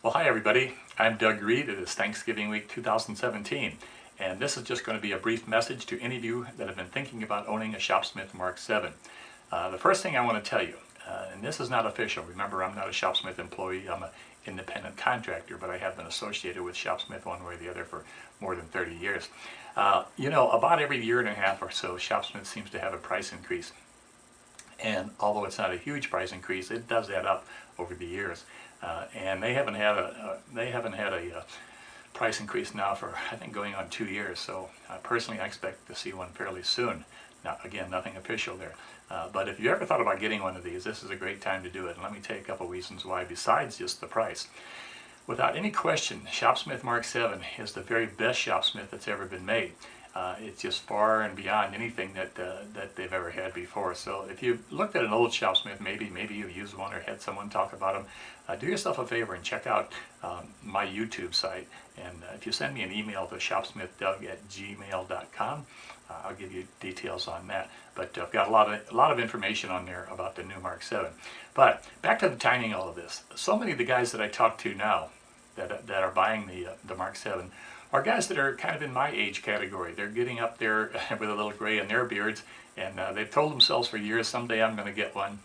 Well, hi everybody. I'm Doug Reid. It is Thanksgiving week 2017, and this is just going to be a brief message to any of you that have been thinking about owning a Shopsmith Mark 7. The first thing I want to tell you, and this is not official. Remember, I'm not a Shopsmith employee. I'm an independent contractor, but I have been associated with Shopsmith one way or the other for more than 30 years. About every year and a half or so, Shopsmith seems to have a price increase. And although it's not a huge price increase, it does add up over the years. And they haven't had a price increase now for, I think, going on 2 years. So personally, I expect to see one fairly soon. Now, again, nothing official there. But if you ever thought about getting one of these, this is a great time to do it. And let me tell you a couple reasons why besides just the price. Without any question, Shopsmith Mark 7 is the very best Shopsmith that's ever been made. It's just far and beyond anything that they've ever had before. So if you looked at an old Shopsmith, maybe you've used one or had someone talk about them, do yourself a favor and check out my YouTube site. And if you send me an email to shopsmithdoug@gmail.com, I'll give you details on that. But I've got a lot of information on there about the new Mark 7. But back to the timing of all of this. So many of the guys that I talk to now that are buying the Mark 7 are guys that are kind of in my age category. They're getting up there with a little gray in their beards, and they've told themselves for years, someday I'm going to get one.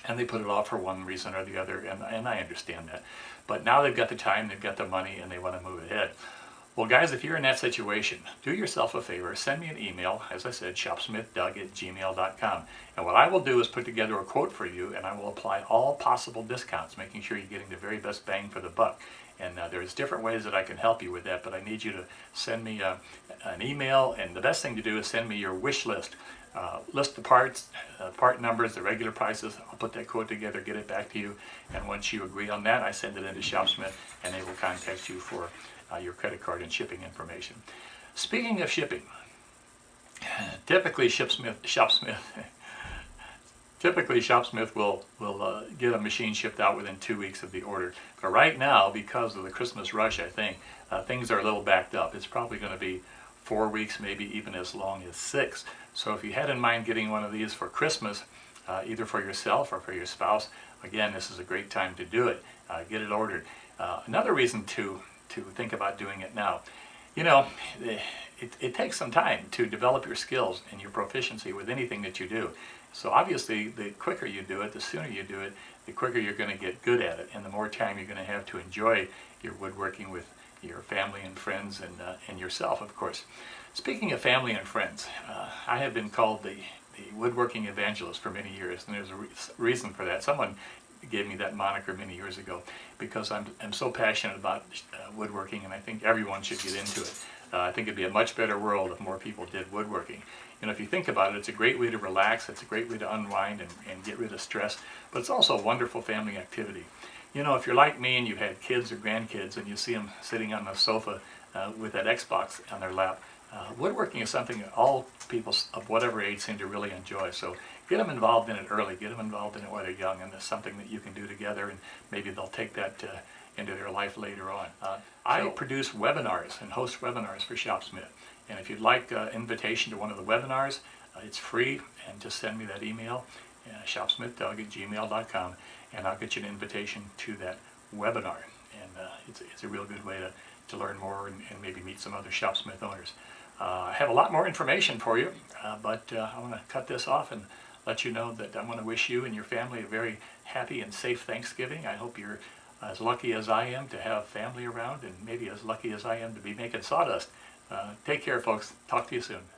And they put it off for one reason or the other, and I understand that. But now they've got the time, they've got the money, and they want to move ahead. Well, guys, if you're in that situation, do yourself a favor. Send me an email, as I said, shopsmithdoug@gmail.com. And what I will do is put together a quote for you, and I will apply all possible discounts, making sure you're getting the very best bang for the buck. And there's different ways that I can help you with that, but I need you to send me an email, and the best thing to do is send me your wish list. List the parts, part numbers, the regular prices. I'll put that quote together, get it back to you, and once you agree on that, I send it into Shopsmith, and they will contact you for your credit card and shipping information. Speaking of shipping, typically Shopsmith will get a machine shipped out within 2 weeks of the order. But right now, because of the Christmas rush, I think things are a little backed up. It's probably going to be 4 weeks, maybe even as long as 6. So if you had in mind getting one of these for Christmas, either for yourself or for your spouse, again, this is a great time to do it. Get it ordered. Another reason to think about doing it now, it takes some time to develop your skills and your proficiency with anything that you do. So obviously, the quicker you do it, the sooner you do it, the quicker you're going to get good at it, and the more time you're going to have to enjoy your woodworking with your family and friends and yourself, of course. Speaking of family and friends, I have been called the woodworking evangelist for many years, and there's a reason for that. Someone gave me that moniker many years ago because I'm so passionate about woodworking, and I think everyone should get into it. I think it'd be a much better world if more people did woodworking. If you think about it, it's a great way to relax, it's a great way to unwind and get rid of stress, but it's also a wonderful family activity. If you're like me and you've had kids or grandkids and you see them sitting on the sofa with that Xbox on their lap, woodworking is something that all people of whatever age seem to really enjoy. So get them involved in it early, get them involved in it while they're young, and it's something that you can do together, and maybe they'll take that into their life later on. I produce webinars and host webinars for Shopsmith, and if you'd like an invitation to one of the webinars, it's free, and just send me that email, shopsmithdoug@gmail.com, and I'll get you an invitation to that webinar. And it's a real good way to learn more and maybe meet some other Shopsmith owners. I have a lot more information for you, but I want to cut this off and let you know that I want to wish you and your family a very happy and safe Thanksgiving. I hope you're as lucky as I am to have family around, and maybe as lucky as I am to be making sawdust. Take care, folks. Talk to you soon.